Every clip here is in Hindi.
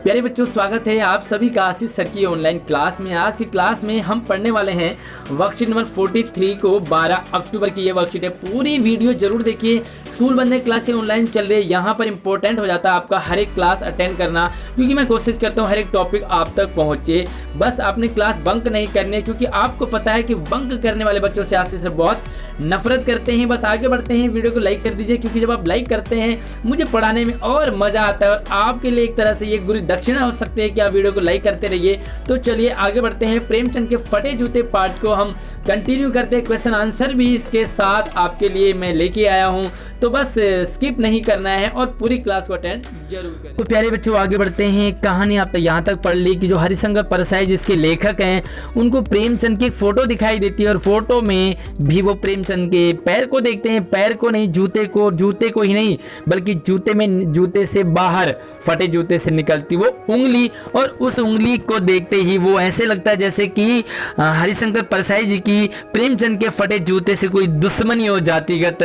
प्यारे बच्चों, स्वागत है आप सभी का आशीष सर की ऑनलाइन क्लास में। आज की क्लास में हम पढ़ने वाले हैं वर्कशीट नंबर 43 को। 12 अक्टूबर की ये वर्कशीट है। पूरी वीडियो जरूर देखिए। स्कूल बंद है, क्लासें ऑनलाइन चल रही है। यहाँ पर इंपॉर्टेंट हो जाता है आपका हर एक क्लास अटेंड करना, क्योंकि मैं कोशिश करता हूँ हर एक टॉपिक आप तक पहुँचे। बस आपने क्लास बंक नहीं करनी है, क्योंकि आपको पता है कि बंक करने वाले बच्चों से आशीष सर बहुत नफरत करते हैं। बस आगे बढ़ते हैं, वीडियो को लाइक कर दीजिए, क्योंकि जब आप लाइक करते हैं मुझे पढ़ाने में और मजा आता है और आपके लिए एक तरह से ये गुरु दक्षिणा हो सकती है कि आप वीडियो को लाइक करते रहिए। तो चलिए आगे बढ़ते हैं। प्रेमचंद के फटे जूते पार्ट को हम कंटिन्यू करते हैं। क्वेश्चन आंसर भी इसके साथ आपके लिए मैं लेके आया हूँ, तो बस स्किप नहीं करना है और पूरी क्लास को अटेंड जरूर करें। तो प्यारे बच्चों आगे बढ़ते हैं। कहानी आप यहाँ तक पढ़ ली कि जो हरिशंकर परसाई जिसके लेखक हैं, उनको प्रेमचंद की एक फोटो दिखाई देती है और फोटो में भी वो प्रेमचंद के पैर को देखते हैं। पैर को नहीं, जूते को, जूते को ही नहीं बल्कि जूते में, जूते से बाहर फटे जूते से निकलती वो उंगली, और उस उंगली को देखते ही वो ऐसे लगता है जैसे कि हरिशंकर परसाई जी की प्रेमचंद के फटे जूते से कोई दुश्मनी हो, जातिगत,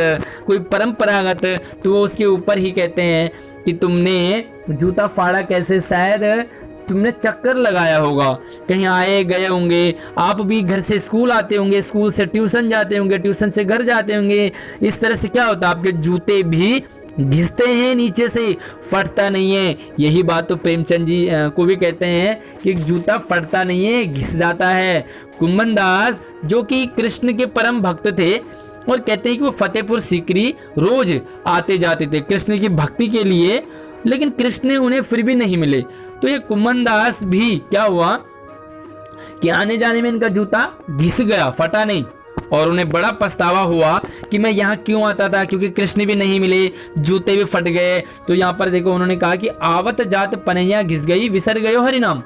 कोई परंपरागत। तो वो उसके ऊपर ही कहते हैं कि तुमने जूता फाड़ा कैसे, शायद तुमने चक्कर लगाया होगा, कहीं आए गए होंगे, आप भी घर से स्कूल आते होंगे, स्कूल से ट्यूशन जाते होंगे, ट्यूशन से घर जाते होंगे। इस तरह से क्या होता है, आपके जूते भी घिसते हैं, नीचे से फटता नहीं है। यही बात तो प्रेमचंद जी को भी कहते हैं कि जूता फटता नहीं है, घिस जाता है। कुंभन दास जो कि कृष्ण के परम भक्त थे और कहते हैं कि वो फतेहपुर सीकरी रोज आते जाते थे कृष्ण की भक्ति के लिए, लेकिन कृष्ण उन्हें फिर भी नहीं मिले। तो ये कुंभन दास भी क्या हुआ कि आने जाने में इनका जूता घिस गया, फटा नहीं, और उन्हें बड़ा पछतावा हुआ कि मैं यहाँ क्यों आता था, क्योंकि कृष्ण भी नहीं मिले, जूते भी फट गए। तो यहाँ पर देखो उन्होंने कहा कि आवत जात पनैया घिस गई, विसर गयो हरि नाम।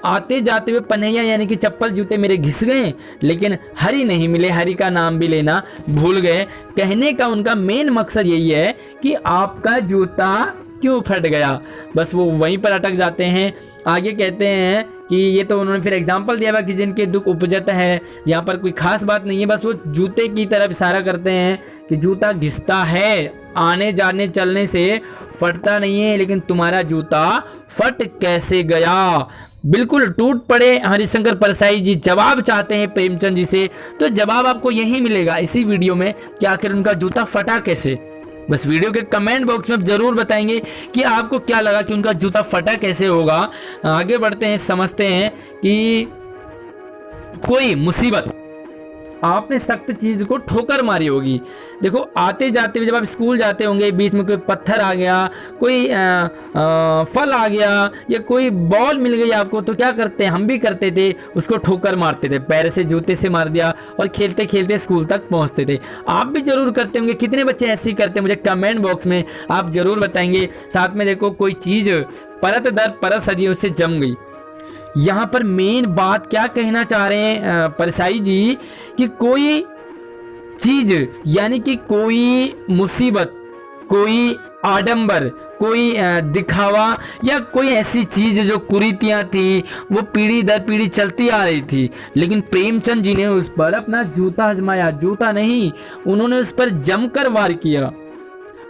आते जाते हुए पनैया यानी कि चप्पल जूते मेरे घिस गए, लेकिन हरि नहीं मिले, हरि का नाम भी लेना भूल गए। कहने का उनका मेन मकसद यही है कि आपका जूता क्यों फट गया, बस वो वहीं पर अटक जाते हैं। आगे कहते हैं कि ये तो उन्होंने फिर एग्जाम्पल दिया हुआ कि जिनके दुख उपजत है, यहाँ पर कोई खास बात नहीं है, बस वो जूते की तरफ इशारा करते हैं कि जूता घिसता है, आने जाने चलने से फटता नहीं है, लेकिन तुम्हारा जूता फट कैसे गया, बिल्कुल टूट पड़े। हरिशंकर परसाई जी जवाब चाहते हैं प्रेमचंद जी से, तो जवाब आपको यही मिलेगा इसी वीडियो में कि आखिर उनका जूता फटा कैसे। बस वीडियो के कमेंट बॉक्स में जरूर बताएंगे कि आपको क्या लगा कि उनका जूता फटा कैसे होगा। आगे बढ़ते हैं, समझते हैं कि कोई मुसीबत, आपने सख्त चीज को ठोकर मारी होगी। देखो आते जाते हुए जब आप स्कूल जाते होंगे, बीच में कोई पत्थर आ गया, कोई फल आ गया या कोई बॉल मिल गई आपको, तो क्या करते हैं, हम भी करते थे, उसको ठोकर मारते थे, पैर से जूते से मार दिया और खेलते खेलते स्कूल तक पहुंचते थे। आप भी जरूर करते होंगे। कितने बच्चे ऐसे ही करते हैं, मुझे कमेंट बॉक्स में आप जरूर बताएंगे। साथ में देखो कोई चीज परत दर परत सदियों से जम गई। यहाँ पर मेन बात क्या कहना चाह रहे हैं परसाई जी कि कोई चीज यानी कि कोई मुसीबत, कोई आडंबर, कोई दिखावा या कोई ऐसी चीज जो कुरीतियां थी वो पीढ़ी दर पीढ़ी चलती आ रही थी, लेकिन प्रेमचंद जी ने उस पर अपना जूता आजमाया। जूता नहीं, उन्होंने उस पर जमकर वार किया।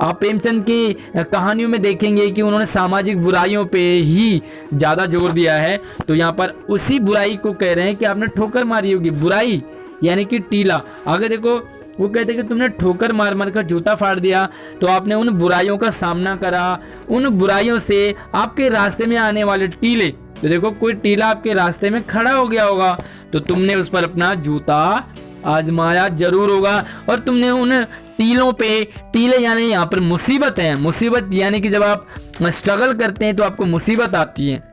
आप प्रेमचंद की कहानियों में देखेंगे कि उन्होंने सामाजिक बुराइयों पे ही ज़्यादा जोर दिया है। तो यहाँ पर उसी बुराई को कह रहे हैं कि आपने ठोकर मारी होगी। बुराई यानी कि टीला। अगर देखो वो कहते हैं कि तुमने ठोकर मार मार कर जूता फाड़ दिया, तो आपने उन बुराइयों का सामना करा, उन बुराइयों से आपके रास्ते में आने वाले टीले, तो देखो कोई टीला आपके रास्ते में खड़ा हो गया होगा, तो तुमने उस पर अपना जूता आजमाया जरूर होगा और तुमने उन टीलों पे, टीले यानी यहाँ पर मुसीबत है, मुसीबत यानी कि जब आप स्ट्रगल करते हैं तो आपको मुसीबत आती है।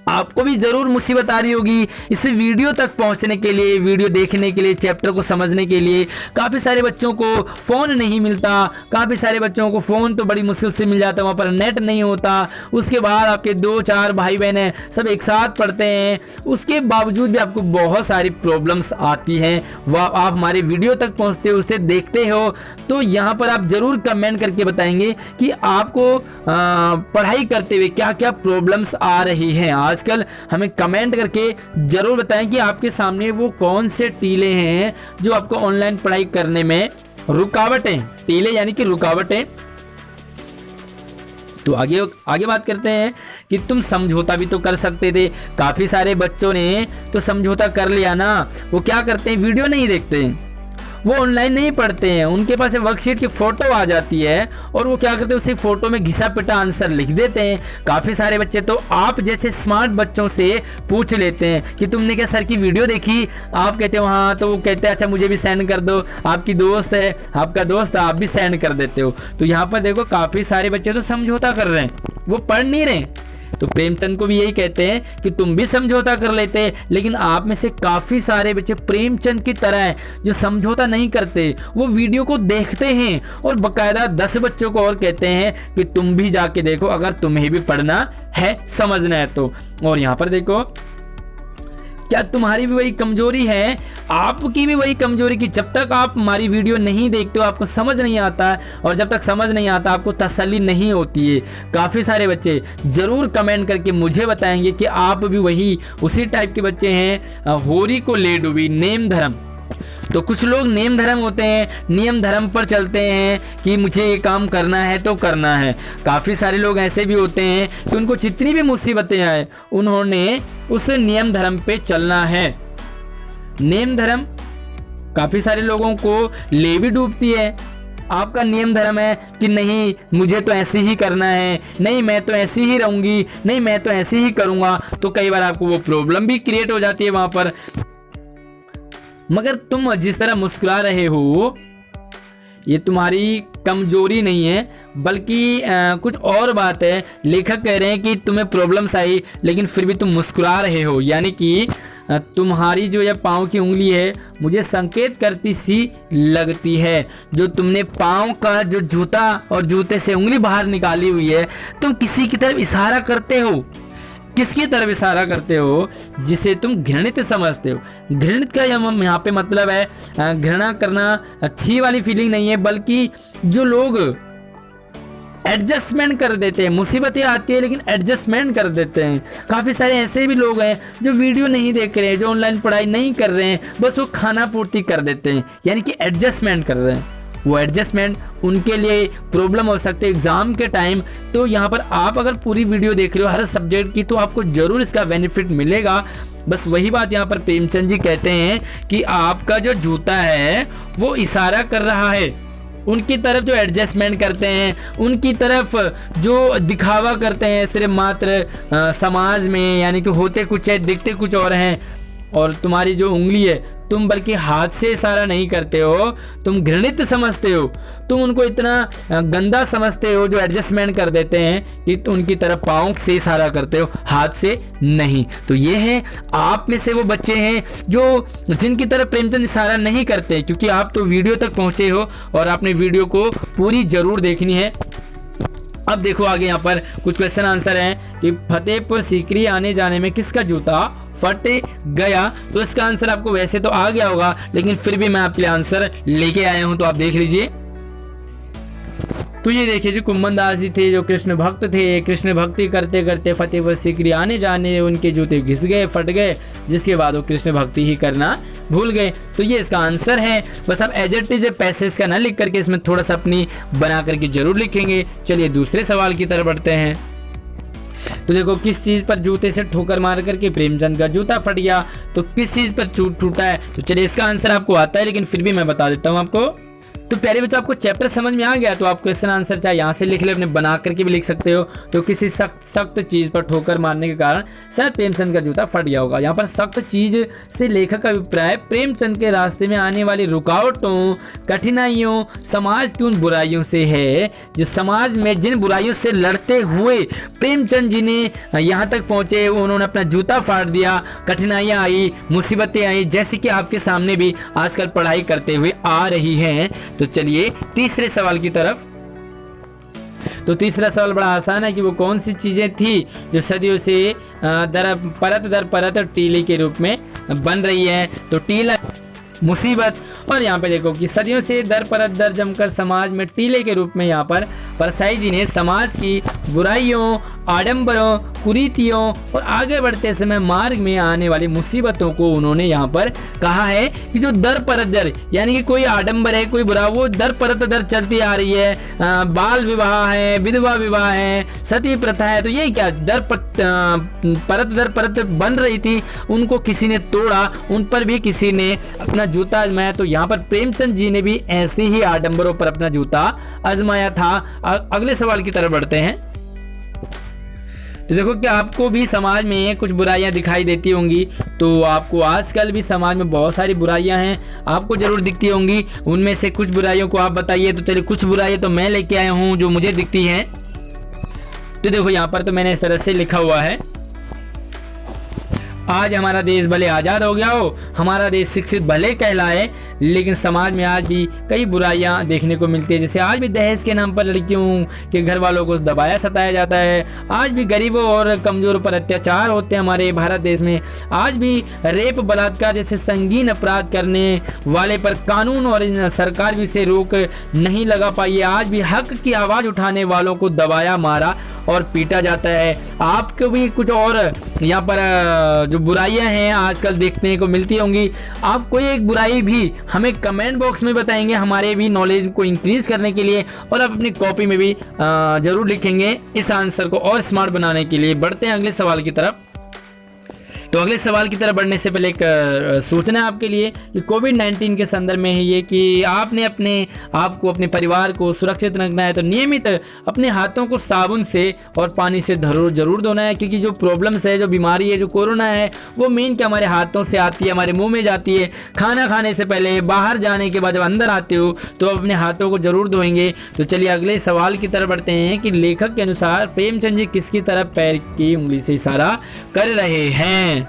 आपको भी जरूर मुसीबत आ रही होगी इस वीडियो तक पहुंचने के लिए, वीडियो देखने के लिए, चैप्टर को समझने के लिए। काफ़ी सारे बच्चों को फ़ोन नहीं मिलता, काफ़ी सारे बच्चों को फ़ोन तो बड़ी मुश्किल से मिल जाता है, वहाँ पर नेट नहीं होता। उसके बाद आपके 2-4 भाई बहन हैं, सब एक साथ पढ़ते हैं, उसके बावजूद भी आपको बहुत सारी प्रॉब्लम्स आती हैं। वह आप हमारे वीडियो तक पहुँचते हो, उसे देखते हो, तो यहाँ पर आप ज़रूर कमेंट करके बताएंगे कि आपको पढ़ाई करते हुए क्या क्या प्रॉब्लम्स आ रही हैं। आजकल हमें कमेंट करके जरूर बताएं कि आपके सामने वो कौन से टीले हैं जो आपको ऑनलाइन पढ़ाई करने में रुकावटें, टीले यानी कि रुकावटें तो आगे बात करते हैं कि तुम समझौता भी तो कर सकते थे। काफ़ी सारे बच्चों ने तो समझौता कर लिया ना, वो क्या करते हैं, वीडियो नहीं देखते, वो ऑनलाइन नहीं पढ़ते हैं, उनके पास वर्कशीट की फ़ोटो आ जाती है और वो क्या करते हैं, उसी फ़ोटो में घिसा पिटा आंसर लिख देते हैं। काफ़ी सारे बच्चे तो आप जैसे स्मार्ट बच्चों से पूछ लेते हैं कि तुमने क्या सर की वीडियो देखी, आप कहते हो हाँ, तो वो कहते हैं अच्छा मुझे भी सेंड कर दो, आपकी दोस्त है, आपका दोस्त है, आप भी सेंड कर देते हो। तो यहाँ पर देखो काफ़ी सारे बच्चे तो समझौता कर रहे हैं, वो पढ़ नहीं रहे। तो प्रेमचंद को भी यही कहते हैं कि तुम भी समझौता कर लेते, लेकिन आप में से काफ़ी सारे बच्चे प्रेमचंद की तरह हैं जो समझौता नहीं करते, वो वीडियो को देखते हैं और बकायदा 10 बच्चों को और कहते हैं कि तुम भी जाके देखो अगर तुम्हें भी पढ़ना है, समझना है तो। और यहाँ पर देखो, क्या तुम्हारी भी वही कमजोरी है, आपकी भी वही कमजोरी कि जब तक आप हमारी वीडियो नहीं देखते हो आपको समझ नहीं आता है, और जब तक समझ नहीं आता आपको तसल्ली नहीं होती है। काफ़ी सारे बच्चे ज़रूर कमेंट करके मुझे बताएंगे कि आप भी वही उसी टाइप के बच्चे हैं, होरी को ले डूबी नेम धर्म। तो कुछ लोग नेम धर्म होते हैं, नियम धर्म पर चलते हैं कि मुझे ये काम करना है तो करना है। काफ़ी सारे लोग ऐसे भी होते हैं कि उनको जितनी भी मुसीबतें आए उन्होंने उस नियम धर्म पे चलना है। नेम धर्म काफ़ी सारे लोगों को ले भी डूबती है। आपका नियम धर्म है कि नहीं मुझे तो ऐसे ही करना है, नहीं मैं तो ऐसी ही रहूँगी, नहीं मैं तो ऐसे ही करूँगा, तो कई बार आपको वो प्रॉब्लम भी क्रिएट हो जाती है वहाँ पर। मगर तुम जिस तरह मुस्कुरा रहे हो ये तुम्हारी कमजोरी नहीं है, बल्कि कुछ और बात है। लेखक कह रहे हैं कि तुम्हें प्रॉब्लम्स आई लेकिन फिर भी तुम मुस्कुरा रहे हो, यानी कि तुम्हारी जो यह पाँव की उंगली है मुझे संकेत करती सी लगती है। जो तुमने पाँव का जो जूता और जूते से उंगली बाहर निकाली हुई है, तुम किसी की तरफ इशारा करते हो। किसकी तरफ इशारा करते हो? जिसे तुम घृणित समझते हो। घृणित का यहाँ पे मतलब है घृणा करना, अच्छी वाली फीलिंग नहीं है, बल्कि जो लोग एडजस्टमेंट कर देते हैं, मुसीबतें आती है लेकिन एडजस्टमेंट कर देते हैं। काफ़ी सारे ऐसे भी लोग हैं जो वीडियो नहीं देख रहे हैं, जो ऑनलाइन पढ़ाई नहीं कर रहे हैं, बस वो खाना पूर्ति कर देते हैं, यानी कि एडजस्टमेंट कर रहे हैं। वो एडजस्टमेंट उनके लिए प्रॉब्लम हो सकती है एग्ज़ाम के टाइम। तो यहाँ पर आप अगर पूरी वीडियो देख रहे हो हर सब्जेक्ट की, तो आपको ज़रूर इसका बेनिफिट मिलेगा। बस वही बात यहाँ पर प्रेमचंद जी कहते हैं कि आपका जो जूता है वो इशारा कर रहा है उनकी तरफ जो एडजस्टमेंट करते हैं, उनकी तरफ जो दिखावा करते हैं सिर्फ मात्र समाज में, यानी कि होते कुछ है दिखते कुछ और हैं। और तुम्हारी जो उंगली है तुम बल्कि हाथ से इशारा नहीं करते हो, तुम घृणित समझते हो, तुम उनको इतना गंदा समझते हो जो एडजस्टमेंट कर देते हैं कि उनकी तरफ पाँव से इशारा करते हो, हाथ से नहीं। तो ये है आप में से वो बच्चे हैं जो जिनकी तरफ प्रेमचंद इशारा नहीं करते, क्योंकि आप तो वीडियो तक पहुँचे हो और आपने वीडियो को पूरी ज़रूर देखनी है। अब देखो आगे यहाँ पर कुछ क्वेश्चन आंसर हैं कि फतेहपुर सीकरी आने जाने में किसका जूता फट गया। तो इसका आंसर आपको वैसे तो आ गया होगा, लेकिन फिर भी मैं आपके लिए आंसर लेके आया हूं, तो आप देख लीजिए। तो ये देखिए जो कुम्मन दास जी थे, जो कृष्ण भक्त थे, कृष्ण भक्ति करते करते फतेहपुर सीकरी आने जाने उनके जूते घिस गए, फट गए, जिसके बाद वो कृष्ण भक्ति ही करना भूल गए। तो ये इसका आंसर है। बस आप एज इट इज पैसेज का ना लिख करके इसमें थोड़ा सा अपनी बना करके जरूर लिखेंगे। चलिए दूसरे सवाल की तरफ बढ़ते हैं। तो देखो किस चीज़ पर जूते से ठोकर मार करके प्रेमचंद का जूता फट गया, तो किस चीज़ पर टूटा है। तो चलिए इसका आंसर आपको आता है, लेकिन फिर भी मैं बता देता हूँ आपको। तो प्यारे बच्चों आपको चैप्टर समझ में आ गया, तो आप क्वेश्चन आंसर चाहे यहाँ से लिख ले, अपने बना करके भी लिख सकते हो। तो किसी सख्त चीज़ पर ठोकर मारने के कारण शायद प्रेमचंद का जूता फट गया होगा। यहाँ पर सख्त चीज़ से लेखक का अभिप्राय प्रेमचंद के रास्ते में आने वाली रुकावटों, कठिनाइयों, समाज की उन बुराइयों से है जो समाज में जिन बुराइयों से लड़ते हुए प्रेमचंद जी ने यहाँ तक पहुँचे, उन्होंने अपना जूता फाड़ दिया, कठिनाइयाँ आई, मुसीबतें आई, जैसे कि आपके सामने भी आजकल पढ़ाई करते हुए आ रही हैं। तो चलिए तीसरे सवाल की तरफ। तो तीसरा सवाल बड़ा आसान है कि वो कौन सी चीजें थी जो सदियों से परत दर परत टीले के रूप में बन रही है। तो टीला मुसीबत, और यहाँ पे देखो कि सदियों से दर परत दर जमकर समाज में टीले के रूप में यहाँ पर परसाई जी ने समाज की बुराइयों, आडंबरों, कुरीतियों और आगे बढ़ते समय मार्ग में आने वाली मुसीबतों को उन्होंने यहाँ पर कहा है कि जो दर पर दर, यानी कि कोई आडंबर है, कोई बुरा, वो दर पर दर चलती आ रही है। बाल विवाह है, विधवा विवाह है, सती प्रथा है, तो ये क्या परत दर परत बन रही थी, उनको किसी ने तोड़ा, उन पर भी किसी ने अपना जूता आजमाया। तो यहाँ पर प्रेमचंद जी ने भी ऐसे ही आडंबरों पर अपना जूता आजमाया था। अगले सवाल की तरफ बढ़ते हैं। तो देखो कि आपको भी समाज में कुछ बुराइयां दिखाई देती होंगी, तो आपको आजकल भी समाज में बहुत सारी बुराइयां हैं, आपको जरूर दिखती होंगी। उनमें से कुछ बुराइयों को आप बताइए। तो चलिए, कुछ बुराइयां तो मैं लेके आया हूं जो मुझे दिखती हैं। तो देखो यहाँ पर तो मैंने इस तरह से लिखा हुआ है, आज हमारा देश भले आज़ाद हो गया हो, हमारा देश शिक्षित भले कहलाए, लेकिन समाज में आज भी कई बुराइयां देखने को मिलती है। जैसे आज भी दहेज के नाम पर लड़कियों के घर वालों को दबाया सताया जाता है, आज भी गरीबों और कमज़ोरों पर अत्याचार होते हैं हमारे भारत देश में, आज भी रेप, बलात्कार जैसे संगीन अपराध करने वाले पर कानून और सरकार भी इसे रोक नहीं लगा पाई है। आज भी हक की आवाज़ उठाने वालों को दबाया, मारा और पीटा जाता है। आपको भी कुछ और यहाँ पर जो बुराइयां हैं आजकल देखने को मिलती होंगी, आप कोई एक बुराई भी हमें कमेंट बॉक्स में बताएंगे, हमारे भी नॉलेज को इंक्रीज करने के लिए, और आप अपनी कॉपी में भी जरूर लिखेंगे इस आंसर को और स्मार्ट बनाने के लिए। बढ़ते हैं अगले सवाल की तरफ। तो अगले सवाल की तरफ बढ़ने से पहले एक सूचना है आपके लिए कि कोविड-19 के संदर्भ में है ये कि आपने अपने आप को, अपने परिवार को सुरक्षित रखना है, तो नियमित अपने हाथों को साबुन से और पानी से जरूर धोना है, क्योंकि जो प्रॉब्लम्स है, जो बीमारी है, जो कोरोना है, वो मेन क्या हमारे हाथों से आती है, हमारे मुंह में जाती है। खाना खाने से पहले, बाहर जाने के बाद जब अंदर आते हो तो अपने हाथों को जरूर धोएंगे। तो चलिए अगले सवाल की तरफ बढ़ते हैं कि लेखक के अनुसार प्रेमचंद जी किसकी तरफ पैर की उंगली से इशारा कर रहे हैं।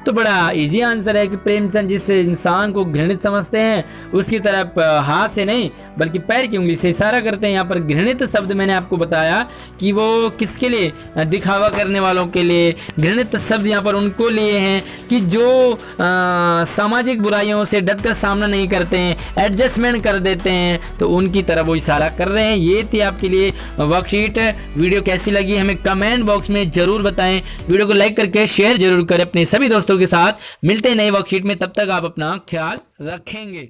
तो बड़ा इजी आंसर है कि प्रेमचंद जिस इंसान को घृणित समझते हैं उसकी तरफ हाथ से नहीं बल्कि पैर की उंगली से इशारा करते हैं। यहाँ पर घृणित शब्द मैंने आपको बताया कि वो किसके लिए, दिखावा करने वालों के लिए। घृणित शब्द यहाँ पर उनको लिए हैं कि जो सामाजिक बुराइयों से डटकर सामना नहीं करते हैं, एडजस्टमेंट कर देते हैं, तो उनकी तरफ वो इशारा कर रहे हैं। ये थी आपके लिए वर्कशीट। वीडियो कैसी लगी हमें कमेंट बॉक्स में जरूर बताएं। वीडियो को लाइक करके शेयर जरूर करें अपने सभी दोस्तों के साथ। मिलते हैं नए वर्कशीट में, तब तक आप अपना ख्याल रखेंगे।